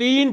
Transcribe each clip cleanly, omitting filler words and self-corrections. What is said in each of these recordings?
3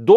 2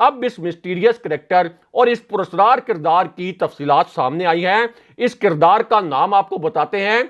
اب اس مسٹیریس کریکٹر اور اس پراسرار کردار کی تفصیلات سامنے آئی ہیں. اس کردار کا نام آپ کو بتاتے ہیں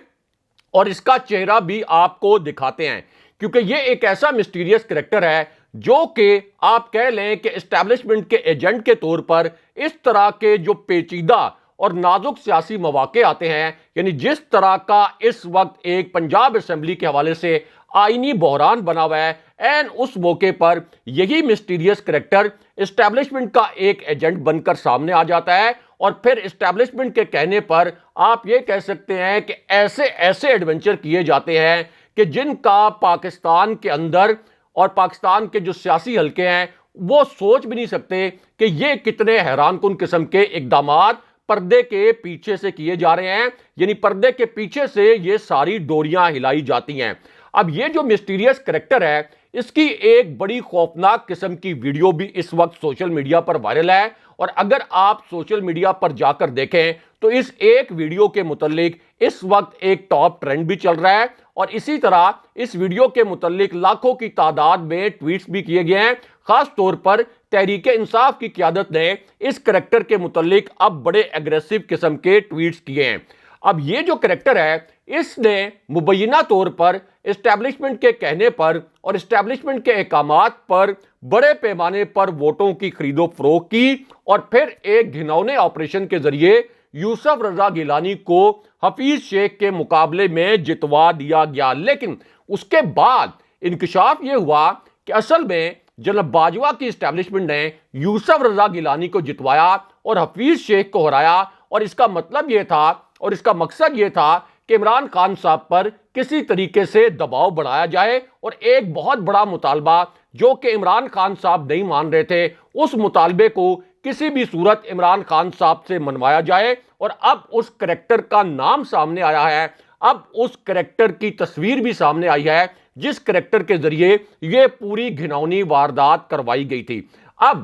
اور اس کا چہرہ بھی آپ کو دکھاتے ہیں, کیونکہ یہ ایک ایسا مسٹیریس کریکٹر ہے جو کہ آپ کہہ لیں کہ اسٹیبلشمنٹ کے ایجنٹ کے طور پر اس طرح کے جو پیچیدہ اور نازک سیاسی مواقع آتے ہیں, یعنی جس طرح کا اس وقت ایک پنجاب اسمبلی کے حوالے سے آئینی بحران بنا ہوا ہے, این اس موقع پر یہی مسٹیریس کریکٹر اسٹیبلشمنٹ کا ایک ایجنٹ بن کر سامنے آ جاتا ہے. اور پھر اسٹیبلشمنٹ کے کہنے پر آپ یہ کہہ سکتے ہیں کہ ایسے ایڈونچر کیے جاتے ہیں کہ جن کا پاکستان کے اندر اور پاکستان کے جو سیاسی حلقے ہیں وہ سوچ بھی نہیں سکتے کہ یہ کتنے حیران کن قسم کے اقدامات پردے کے پیچھے سے کیے جا رہے ہیں, یعنی پردے کے پیچھے سے یہ ساری ڈوریاں ہلائی جاتی ہیں. اب یہ جو مسٹیریس کریکٹر ہے اس کی ایک بڑی خوفناک قسم کی ویڈیو بھی اس وقت سوشل میڈیا پر وائرل ہے, اور اگر آپ سوشل میڈیا پر جا کر دیکھیں تو اس ایک ویڈیو کے متعلق اس وقت ایک ٹاپ ٹرینڈ بھی چل رہا ہے, اور اسی طرح اس ویڈیو کے متعلق لاکھوں کی تعداد میں ٹویٹس بھی کیے گئے ہیں. خاص طور پر تحریک انصاف کی قیادت نے اس کریکٹر کے متعلق اب بڑے ایگریسو قسم کے ٹویٹس کیے ہیں. اب یہ جو کریکٹر ہے اس نے مبینہ طور پر اسٹیبلشمنٹ کے کہنے پر اور اسٹیبلشمنٹ کے احکامات پر بڑے پیمانے پر ووٹوں کی خرید و فروخت کی, اور پھر ایک گھنونے آپریشن کے ذریعے یوسف رضا گیلانی کو حفیظ شیخ کے مقابلے میں جتوا دیا گیا. لیکن اس کے بعد انکشاف یہ ہوا کہ اصل میں جناب باجوہ کی اسٹیبلشمنٹ نے یوسف رضا گیلانی کو جتوایا اور حفیظ شیخ کو ہرایا, اور اس کا مطلب یہ تھا اور اس کا مقصد یہ تھا کہ عمران خان صاحب پر کسی طریقے سے دباؤ بڑھایا جائے, اور ایک بہت بڑا مطالبہ جو کہ عمران خان صاحب نہیں مان رہے تھے اس مطالبے کو کسی بھی صورت عمران خان صاحب سے منوایا جائے. اور اب اس کریکٹر کا نام سامنے آیا ہے, اب اس کریکٹر کی تصویر بھی سامنے آئی ہے جس کریکٹر کے ذریعے یہ پوری گھناؤنی واردات کروائی گئی تھی. اب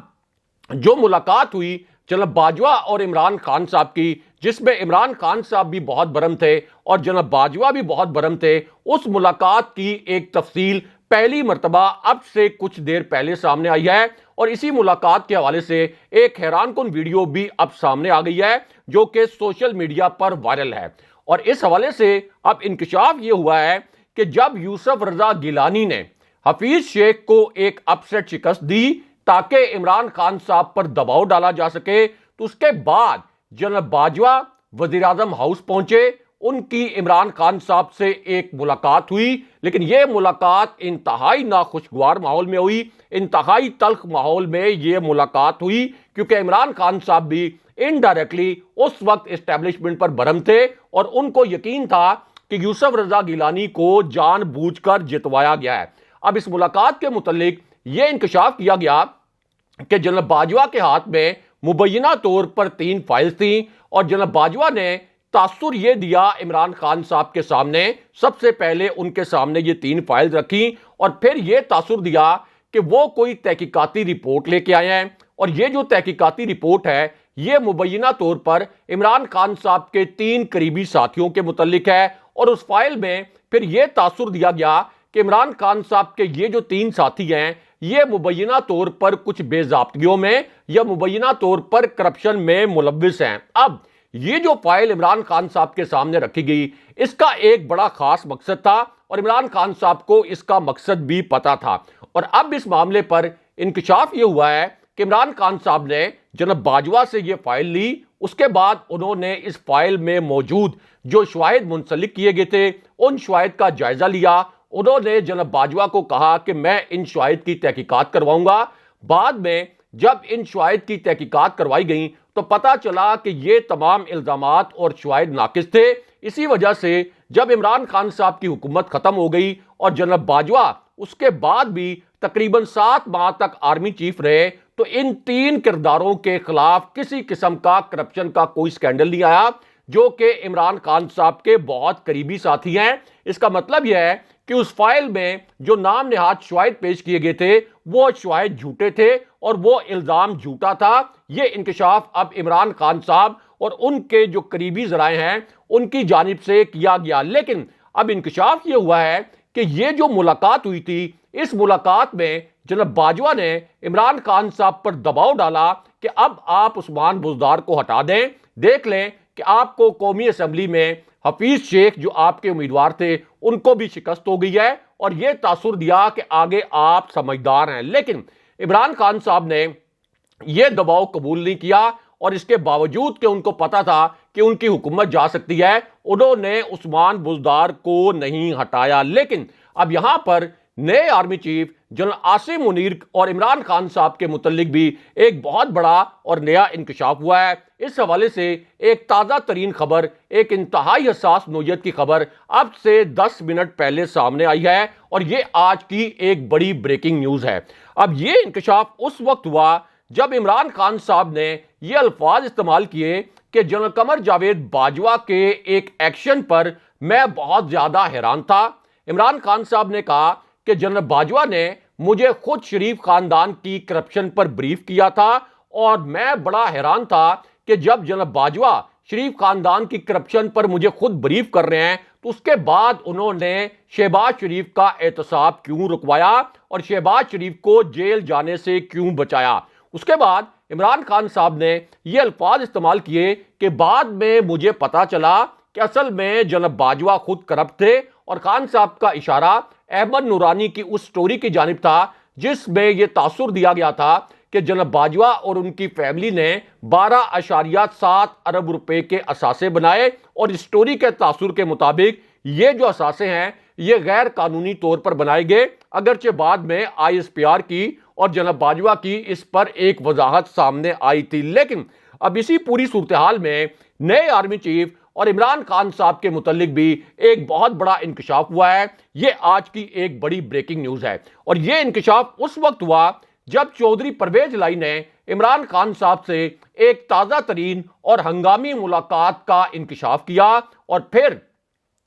جو ملاقات ہوئی جناب باجوہ اور عمران خان صاحب کی, جس میں عمران خان صاحب بھی بہت برہم تھے اور جناب باجوہ بھی بہت برہم تھے, اس ملاقات کی ایک تفصیل پہلی مرتبہ اب سے کچھ دیر پہلے سامنے آئی ہے, اور اسی ملاقات کے حوالے سے ایک حیران کن ویڈیو بھی اب سامنے آ گئی ہے جو کہ سوشل میڈیا پر وائرل ہے. اور اس حوالے سے اب انکشاف یہ ہوا ہے کہ جب یوسف رضا گیلانی نے حفیظ شیخ کو ایک اپسیٹ شکست دی تاکہ عمران خان صاحب پر دباؤ ڈالا جا سکے, تو اس کے بعد جناب باجوہ وزیر اعظم ہاؤس پہنچے, ان کی عمران خان صاحب سے ایک ملاقات ہوئی, لیکن یہ ملاقات انتہائی ناخوشگوار ماحول میں ہوئی, انتہائی تلخ ماحول میں یہ ملاقات ہوئی, کیونکہ عمران خان صاحب بھی انڈائریکٹلی اس وقت اسٹیبلشمنٹ پر برہم تھے اور ان کو یقین تھا کہ یوسف رضا گیلانی کو جان بوجھ کر جتوایا گیا ہے. اب اس ملاقات کے متعلق یہ انکشاف کیا گیا کہ جناب باجوہ کے ہاتھ میں مبینہ طور پر 3 فائلز تھیں, اور جناب باجوہ نے تاثر یہ دیا عمران خان صاحب کے سامنے, سب سے پہلے ان کے سامنے یہ 3 فائلز رکھی اور پھر یہ تاثر دیا کہ وہ کوئی تحقیقاتی رپورٹ لے کے آئے ہیں, اور یہ جو تحقیقاتی رپورٹ ہے یہ مبینہ طور پر عمران خان صاحب کے 3 قریبی ساتھیوں کے متعلق ہے, اور اس فائل میں پھر یہ تاثر دیا گیا کہ عمران خان صاحب کے یہ جو 3 ساتھی ہیں یہ مبینہ طور پر کچھ بے ضابطگیوں میں یا مبینہ طور پر کرپشن میں ملوث ہیں. اب یہ جو فائل عمران خان صاحب کے سامنے رکھی گئی اس کا ایک بڑا خاص مقصد تھا, اور عمران خان صاحب کو اس کا مقصد بھی پتا تھا. اور اب اس معاملے پر انکشاف یہ ہوا ہے کہ عمران خان صاحب نے جناب باجوہ سے یہ فائل لی, اس کے بعد انہوں نے اس فائل میں موجود جو شواہد منسلک کیے گئے تھے ان شواہد کا جائزہ لیا. انہوں نے جناب باجوہ کو کہا کہ میں ان شواہد کی تحقیقات کرواؤں گا. بعد میں جب ان شواہد کی تحقیقات کروائی گئیں تو پتا چلا کہ یہ تمام الزامات اور شواہد ناقص تھے. اسی وجہ سے جب عمران خان صاحب کی حکومت ختم ہو گئی اور جناب باجوہ اس کے بعد بھی تقریباً 7 ماہ تک آرمی چیف رہے, تو ان 3 کرداروں کے خلاف کسی قسم کا کرپشن کا کوئی سکینڈل نہیں آیا جو کہ عمران خان صاحب کے بہت قریبی ساتھی ہیں. اس کا مطلب یہ ہے کہ اس فائل میں جو نام نہاد شواہد پیش کیے گئے تھے وہ شواہد جھوٹے تھے اور وہ الزام جھوٹا تھا. یہ انکشاف اب عمران خان صاحب اور ان کے جو قریبی ذرائع ہیں ان کی جانب سے کیا گیا. لیکن اب انکشاف یہ ہوا ہے کہ یہ جو ملاقات ہوئی تھی اس ملاقات میں جناب باجوہ نے عمران خان صاحب پر دباؤ ڈالا کہ اب آپ عثمان بزدار کو ہٹا دیں. دیکھ لیں کہ آپ کو قومی اسمبلی میں حفیظ شیخ جو آپ کے امیدوار تھے ان کو بھی شکست ہو گئی ہے, اور یہ تاثر دیا کہ آگے آپ سمجھدار ہیں. لیکن عمران خان صاحب نے یہ دباؤ قبول نہیں کیا, اور اس کے باوجود کہ ان کو پتا تھا کہ ان کی حکومت جا سکتی ہے, انہوں نے عثمان بزدار کو نہیں ہٹایا. لیکن اب یہاں پر نئے army chief general Asim Munir اور عمران خان صاحب کے متعلق بھی ایک بہت بڑا اور نیا انکشاف ہوا ہے. اس حوالے سے ایک تازہ ترین خبر, ایک انتہائی حساس نوعیت کی خبر اب سے 10 منٹ پہلے سامنے آئی ہے, اور یہ آج کی ایک بڑی بریکنگ نیوز ہے. اب یہ انکشاف اس وقت ہوا جب عمران خان صاحب نے یہ الفاظ استعمال کیے کہ جنرل قمر جاوید باجوہ کے ایک ایکشن پر میں بہت زیادہ حیران تھا. عمران خان صاحب نے کہا کہ جنرل باجوہ نے مجھے خود شریف خاندان کی کرپشن پر بریف کیا تھا, اور میں بڑا حیران تھا کہ جب جنرل باجوہ شریف خاندان کی کرپشن پر مجھے خود بریف کر رہے ہیں تو اس کے بعد انہوں نے شہباز شریف کا احتساب کیوں رکوایا اور شہباز شریف کو جیل جانے سے کیوں بچایا. اس کے بعد عمران خان صاحب نے یہ الفاظ استعمال کیے کہ بعد میں مجھے پتا چلا کہ اصل میں جناب باجوہ خود کرپٹ تھے, اور خان صاحب کا اشارہ احمد نورانی کی اس سٹوری کی جانب تھا جس میں یہ تاثر دیا گیا تھا کہ جناب باجوہ اور ان کی فیملی نے 12.7 ارب روپے کے اثاثے بنائے, اور اس سٹوری کے تاثر کے مطابق یہ جو اثاثے ہیں یہ غیر قانونی طور پر بنائے گئے, اگرچہ بعد میں ISPR کی اور جناب باجوہ کی اس پر ایک وضاحت سامنے آئی تھی. لیکن اب اسی پوری صورتحال میں نئے آرمی چیف اور عمران خان صاحب کے متعلق بھی ایک بہت بڑا انکشاف ہوا ہے. یہ آج کی ایک بڑی بریکنگ نیوز ہے, اور یہ انکشاف اس وقت ہوا جب چودھری پرویز الہی نے عمران خان صاحب سے ایک تازہ ترین اور ہنگامی ملاقات کا انکشاف کیا, اور پھر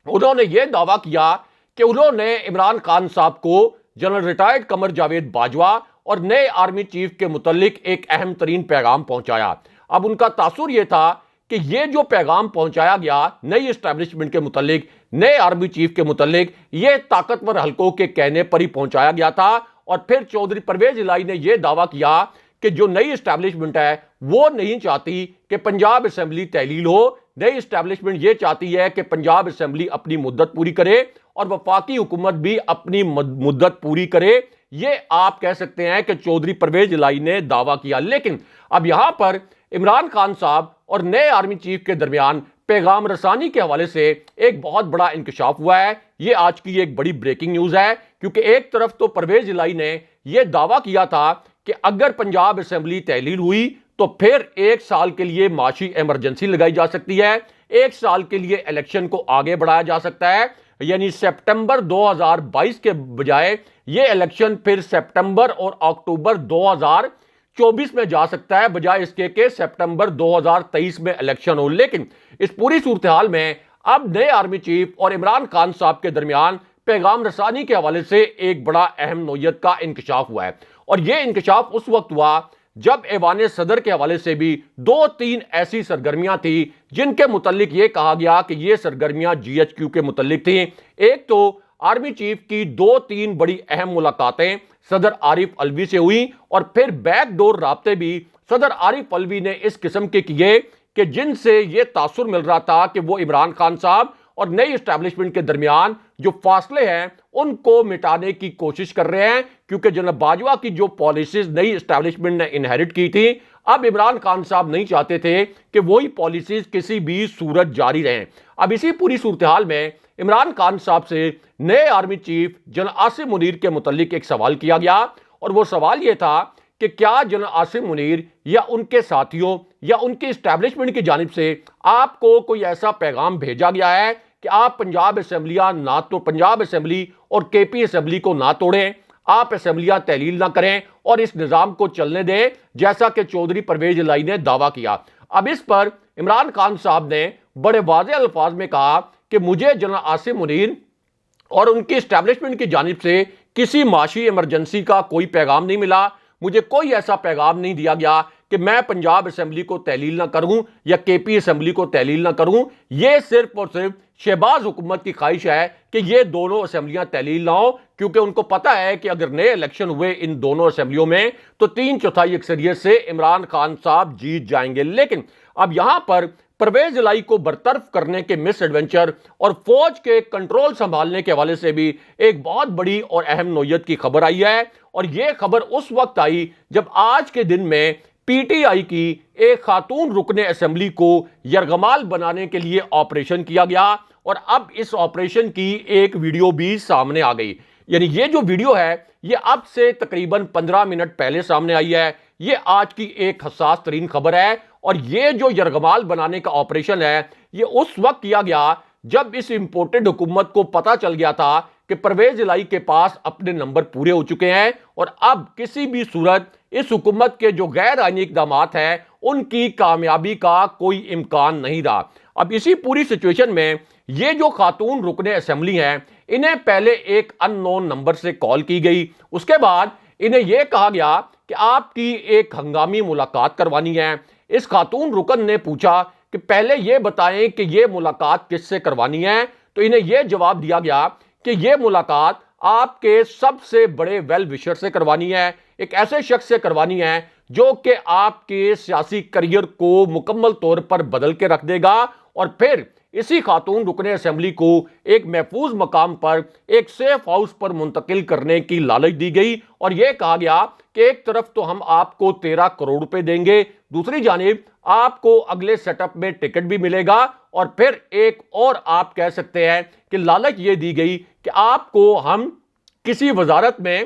انہوں نے یہ دعویٰ کیا کہ انہوں نے عمران خان صاحب کو جنرل ریٹائرڈ قمر جاوید باجوہ اور نئے آرمی چیف کے متعلق ایک اہم ترین پیغام پہنچایا. اب ان کا تاثر یہ تھا کہ یہ جو پیغام پہنچایا گیا نئی اسٹیبلشمنٹ کے متعلق, نئے آرمی چیف کے متعلق, یہ طاقتور حلقوں کے کہنے پر ہی پہنچایا گیا تھا. اور پھر چودھری پرویز الہی نے یہ دعویٰ کیا کہ جو نئی اسٹیبلشمنٹ ہے وہ نہیں چاہتی کہ پنجاب اسمبلی تحلیل ہو, نئی اسٹیبلشمنٹ یہ چاہتی ہے کہ پنجاب اسمبلی اپنی مدت پوری کرے اور وفاقی حکومت بھی اپنی مدت پوری کرے. یہ آپ کہہ سکتے ہیں کہ چودھری پرویز الہی نے دعویٰ کیا. لیکن اب یہاں پر عمران خان صاحب اور نئے آرمی چیف کے درمیان پیغام رسانی کے حوالے سے ایک بہت بڑا انکشاف ہوا ہے. یہ آج کی ایک بڑی بریکنگ نیوز ہے, کیونکہ ایک طرف تو پرویز الہی نے یہ دعویٰ کیا تھا کہ اگر پنجاب اسمبلی تحلیل ہوئی تو پھر 1 سال کے لیے معاشی ایمرجنسی لگائی جا سکتی ہے, 1 سال کے لیے الیکشن کو آگے بڑھایا جا سکتا ہے, یعنی سپٹمبر 2022 کے بجائے یہ الیکشن پھر سپٹمبر اور اکتوبر 2024 میں جا سکتا ہے, بجائے اس کے کہ سپٹمبر 2023 میں الیکشن ہو. لیکن اس پوری صورتحال میں اب نئے آرمی چیف اور عمران خان صاحب کے درمیان پیغام رسانی کے حوالے سے ایک بڑا اہم نوعیت کا انکشاف ہوا ہے, اور یہ انکشاف اس وقت ہوا جب ایوان صدر کے حوالے سے بھی 2-3 ایسی سرگرمیاں تھیں جن کے متعلق یہ کہا گیا کہ یہ سرگرمیاں GHQ کے متعلق تھیں. ایک تو آرمی چیف کی 2-3 بڑی اہم ملاقاتیں صدر عارف الوی سے ہوئی, اور پھر بیک ڈور رابطے بھی صدر عارف الوی نے اس قسم کے کیے کہ جن سے یہ تاثر مل رہا تھا کہ وہ عمران خان صاحب اور نئی اسٹیبلشمنٹ کے درمیان جو فاصلے ہیں ان کو مٹانے کی کوشش کر رہے ہیں, کیونکہ جناب باجوہ کی جو پالیسیز نئی اسٹیبلشمنٹ نے انہیرٹ کی تھی اب عمران خان صاحب نہیں چاہتے تھے کہ وہی پالیسیز کسی بھی صورت جاری رہیں. اب اسی پوری صورتحال میں عمران خان صاحب سے نئے army chief general Asim Munir کے متعلق ایک سوال کیا گیا, اور وہ سوال یہ تھا کہ کیا جنرل عاصم منیر یا ان کے ساتھیوں یا ان کی اسٹیبلشمنٹ کی جانب سے آپ کو کوئی ایسا پیغام بھیجا گیا ہے کہ آپ پنجاب اسمبلی اور KP اسمبلی کو نہ توڑیں, آپ اسمبلیاں تحلیل نہ کریں اور اس نظام کو چلنے دیں جیسا کہ چودھری پرویز الہی نے دعویٰ کیا. اب اس پر عمران خان صاحب نے بڑے واضح الفاظ میں کہا کہ مجھے جنرل عاصم منیر اور ان کی اسٹیبلشمنٹ کی جانب سے کسی معاشی ایمرجنسی کا کوئی پیغام نہیں ملا, مجھے کوئی ایسا پیغام نہیں دیا گیا کہ میں پنجاب اسمبلی کو تحلیل نہ کروں یا کے پی اسمبلی کو تحلیل نہ کروں، یہ صرف اور صرف شہباز حکومت کی خواہش ہے کہ یہ دونوں اسمبلیاں تحلیل نہ ہو، کیونکہ ان کو پتا ہے کہ اگر نئے الیکشن ہوئے ان دونوں اسمبلیوں میں تو 3/4 اکثریت سے عمران خان صاحب جیت جائیں گے۔ لیکن اب یہاں پر پرویز الہی کو برطرف کرنے کے مس ایڈونچر اور فوج کے کنٹرول سنبھالنے کے حوالے سے بھی ایک بہت بڑی اور اہم نوعیت کی خبر آئی ہے، اور یہ خبر اس وقت آئی جب آج کے دن میں پی ٹی آئی کی ایک خاتون رکن اسمبلی کو یرغمال بنانے کے لیے آپریشن کیا گیا، اور اب اس آپریشن کی ایک ویڈیو بھی سامنے آ گئی۔ یعنی یہ جو ویڈیو ہے یہ اب سے تقریباً 15 منٹ پہلے سامنے آئی ہے۔ یہ آج کی ایک حساس ترین خبر ہے، اور یہ جو یرغمال بنانے کا آپریشن ہے یہ اس وقت کیا گیا جب اس امپورٹڈ حکومت کو پتا چل گیا تھا کہ پرویز الہی کے پاس اپنے نمبر پورے ہو چکے ہیں، اور اب کسی بھی صورت اس حکومت کے جو غیر آئینی اقدامات ہیں ان کی کامیابی کا کوئی امکان نہیں رہا۔ اب اسی پوری سچویشن میں یہ جو خاتون رکن اسمبلی ہیں انہیں پہلے ایک ان نون نمبر سے کال کی گئی، اس کے بعد انہیں یہ کہا گیا کہ آپ کی ایک ہنگامی ملاقات کروانی ہے۔ اس خاتون رکن نے پوچھا کہ پہلے یہ بتائیں کہ یہ ملاقات کس سے کروانی ہے، تو انہیں یہ جواب دیا گیا کہ یہ ملاقات آپ کے سب سے بڑے ویل وشر سے کروانی ہے، ایک ایسے شخص سے کروانی ہے جو کہ آپ کے سیاسی کریئر کو مکمل طور پر بدل کے رکھ دے گا۔ اور پھر اسی خاتون رکن اسمبلی کو ایک محفوظ مقام پر ایک سیف ہاؤس پر منتقل کرنے کی لالچ دی گئی، اور یہ کہا گیا کہ ایک طرف تو ہم آپ کو 13 کروڑ روپے دیں گے، دوسری جانب آپ کو اگلے سیٹ اپ میں ٹکٹ بھی ملے گا، اور پھر ایک اور آپ کہہ سکتے ہیں کہ لالچ یہ دی گئی کہ آپ کو ہم کسی وزارت میں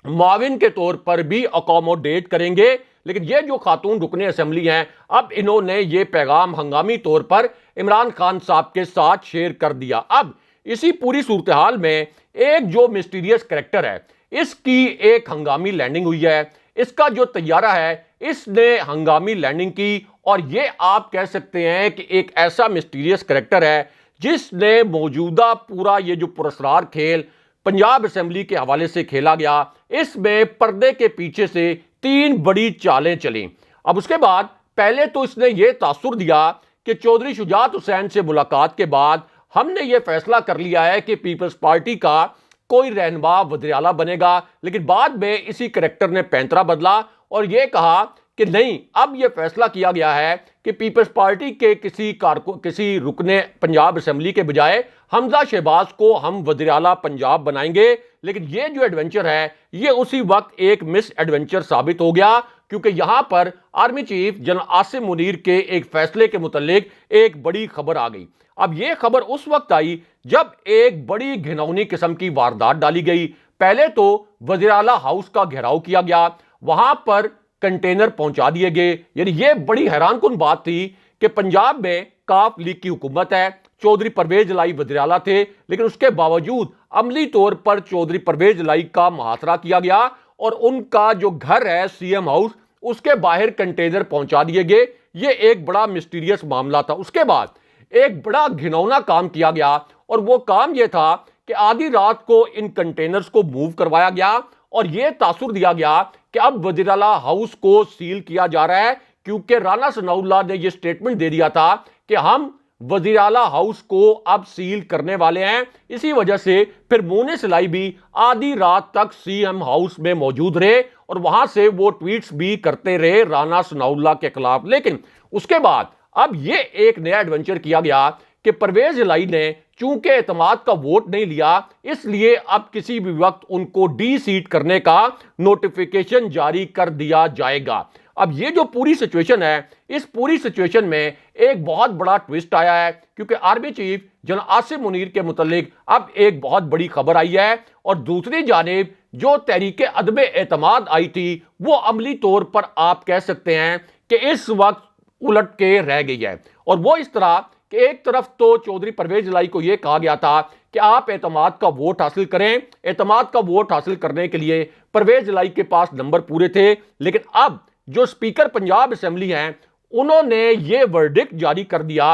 معاون کے طور پر بھی اکوموڈیٹ کریں گے۔ لیکن یہ جو خاتون رکن اسمبلی ہیں اب انہوں نے یہ پیغام ہنگامی طور پر عمران خان صاحب کے ساتھ شیئر کر دیا۔ اب اسی پوری صورتحال میں ایک جو مسٹیریس کریکٹر ہے اس کی ایک ہنگامی لینڈنگ ہوئی ہے، اس کا جو طیارہ ہے اس نے ہنگامی لینڈنگ کی، اور یہ آپ کہہ سکتے ہیں کہ ایک ایسا مسٹیریس کریکٹر ہے جس نے موجودہ پورا یہ جو پراسرار کھیل پنجاب اسمبلی کے حوالے سے کھیلا گیا، اس میں پردے کے پیچھے سے 3 بڑی چالیں چلیں۔ اب اس کے بعد پہلے تو اس نے یہ تاثر دیا کہ چودھری شجاعت حسین سے ملاقات کے بعد ہم نے یہ فیصلہ کر لیا ہے کہ پیپلز پارٹی کا کوئی رہنما وزیر اعلیٰ بنے گا، لیکن بعد میں اسی کریکٹر نے پینترا بدلا اور یہ کہا کہ نہیں، اب یہ فیصلہ کیا گیا ہے کہ پیپلز پارٹی کے کسی رکن پنجاب اسمبلی کے بجائے حمزہ شہباز کو ہم وزیر اعلیٰ پنجاب بنائیں گے۔ لیکن یہ جو ایڈونچر ہے یہ اسی وقت ایک مس ایڈونچر ثابت ہو گیا، کیونکہ یہاں پر army chief general Asim Munir کے ایک فیصلے کے متعلق ایک بڑی خبر آ گئی۔ اب یہ خبر اس وقت آئی جب ایک بڑی گھناؤنی قسم کی واردات ڈالی گئی۔ پہلے تو وزیر اعلیٰ ہاؤس کا گھیراؤ کیا گیا، وہاں پر کنٹینر پہنچا دیے گئے۔ یعنی یہ بڑی حیران کن بات تھی کہ پنجاب میں کاف لیگ کی حکومت ہے، چودھری پرویز الہی وزیر اعلیٰ تھے، لیکن اس کے باوجود عملی طور پر چودھری پرویز الہی کا محاصرہ کیا گیا اور ان کا جو گھر ہے سی ایم ہاؤس اس کے باہر کنٹینر پہنچا دیے گئے۔ یہ ایک بڑا مسٹیریس معاملہ تھا۔ اس کے بعد ایک بڑا گھناؤنا کام کیا گیا، اور وہ کام یہ تھا کہ آدھی رات کو ان کنٹینرز کو موو کروایا گیا اور یہ تاثر دیا گیا کہ اب وزیر اعلیٰ ہاؤس کو سیل کیا جا رہا ہے، کیونکہ رانا ثناء اللہ نے یہ سٹیٹمنٹ دے دیا تھا کہ ہم وزیر اعلیٰ ہاؤس کو اب سیل کرنے والے ہیں۔ اسی وجہ سے پھر مونس الہی بھی آدھی رات تک سی ایم ہاؤس میں موجود رہے اور وہاں سے وہ ٹویٹس بھی کرتے رہے رانا ثناء اللہ کے خلاف۔ لیکن اس کے بعد اب یہ ایک نیا ایڈونچر کیا گیا کہ پرویز الہی نے چونکہ اعتماد کا ووٹ نہیں لیا، اس لیے اب کسی بھی وقت ان کو ڈی سیٹ کرنے کا نوٹیفیکیشن جاری کر دیا جائے گا۔ اب یہ جو پوری سچویشن ہے، اس پوری سچویشن میں ایک بہت بڑا ٹویسٹ آیا ہے، کیونکہ army chief general Asim Munir کے متعلق اب ایک بہت بڑی خبر آئی ہے، اور دوسری جانب جو تحریک عدم اعتماد آئی تھی وہ عملی طور پر آپ کہہ سکتے ہیں کہ اس وقت الٹ کے رہ گئی ہے۔ اور وہ اس طرح کہ ایک طرف تو چودھری پرویز الہی کو یہ کہا گیا تھا کہ آپ اعتماد کا ووٹ حاصل کریں، اعتماد کا ووٹ حاصل کرنے کے لیے پرویز الہی کے پاس نمبر پورے تھے، لیکن اب جو اسپیکر پنجاب اسمبلی ہیں انہوں نے یہ ورڈکٹ جاری کر دیا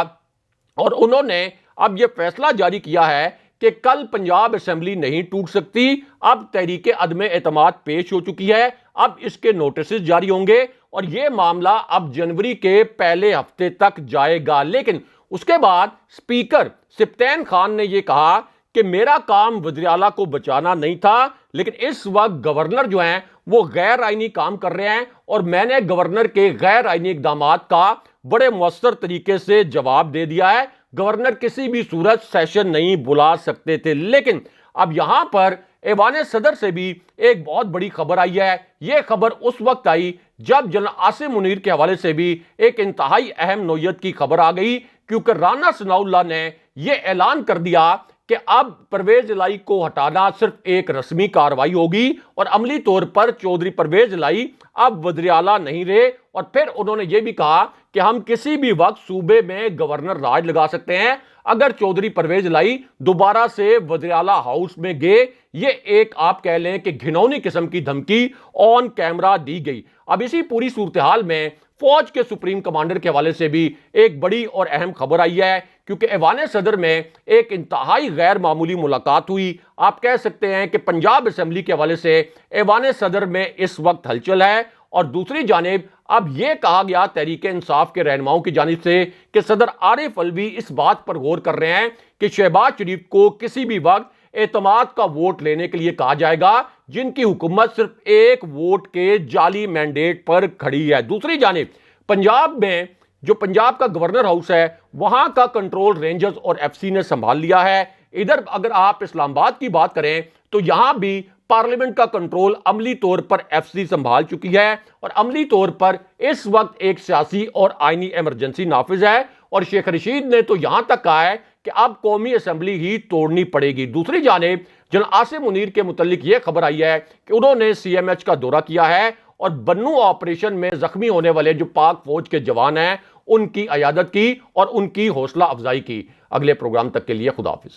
اور انہوں نے اب یہ فیصلہ جاری کیا ہے کہ کل پنجاب اسمبلی نہیں ٹوٹ سکتی، اب تحریک عدم اعتماد پیش ہو چکی ہے، اب اس کے نوٹسز جاری ہوں گے اور یہ معاملہ اب جنوری کے پہلے ہفتے تک جائے گا۔ لیکن اس کے بعد اسپیکر سبطین خان نے یہ کہا کہ میرا کام وزیر اعلیٰ کو بچانا نہیں تھا، لیکن اس وقت گورنر جو ہیں وہ غیر آئینی کام کر رہے ہیں اور میں نے گورنر کے غیر آئینی اقدامات کا بڑے مؤثر طریقے سے جواب دے دیا ہے۔ گورنر کسی بھی صورت سیشن نہیں بلا سکتے تھے۔ لیکن اب یہاں پر ایوان صدر سے بھی ایک بہت بڑی خبر آئی ہے۔ یہ خبر اس وقت آئی جب جنرل عاصم منیر کے حوالے سے بھی ایک انتہائی اہم نوعیت کی خبر آ گئی، کیونکہ رانا ثناء اللہ نے یہ اعلان کر دیا کہ اب پرویز الہی کو ہٹانا صرف ایک رسمی کارروائی ہوگی اور عملی طور پر چودھری پرویز الہی اب وزیر اعلیٰ نہیں رہے۔ اور پھر انہوں نے یہ بھی کہا کہ ہم کسی بھی وقت صوبے میں گورنر راج لگا سکتے ہیں اگر چودھری پرویز الہی دوبارہ سے وزیر اعلیٰ ہاؤس میں گئے۔ یہ ایک آپ کہہ لیں کہ گھنونی قسم کی دھمکی آن کیمرہ دی گئی۔ اب اسی پوری صورتحال میں فوج کے سپریم کمانڈر کے حوالے سے بھی ایک بڑی اور اہم خبر آئی ہے، کیونکہ ایوان صدر میں ایک انتہائی غیر معمولی ملاقات ہوئی۔ آپ کہہ سکتے ہیں کہ پنجاب اسمبلی کے حوالے سے ایوان صدر میں اس وقت ہلچل ہے، اور دوسری جانب اب یہ کہا گیا تحریک انصاف کے رہنماؤں کی جانب سے کہ صدر عارف الوی اس بات پر غور کر رہے ہیں کہ شہباز شریف کو کسی بھی وقت اعتماد کا ووٹ لینے کے لیے کہا جائے گا، جن کی حکومت صرف ایک ووٹ کے جعلی مینڈیٹ پر کھڑی ہے۔ دوسری جانب پنجاب میں جو پنجاب کا گورنر ہاؤس ہے وہاں کا کنٹرول رینجرز اور ایف سی نے سنبھال لیا ہے۔ ادھر اگر آپ اسلام آباد کی بات کریں تو یہاں بھی پارلیمنٹ کا کنٹرول عملی طور پر ایف سی سنبھال چکی ہے، اور عملی طور پر اس وقت ایک سیاسی اور آئینی ایمرجنسی نافذ ہے، اور شیخ رشید نے تو یہاں تک کہا ہے کہ اب قومی اسمبلی ہی توڑنی پڑے گی۔ دوسری جانب جنرل عاصم منیر کے متعلق یہ خبر آئی ہے کہ انہوں نے سی ایم ایچ کا دورہ کیا ہے اور بنو آپریشن میں زخمی ہونے والے جو پاک فوج کے جوان ہیں ان کی عیادت کی اور ان کی حوصلہ افزائی کی۔ اگلے پروگرام تک کے لیے خدا حافظ۔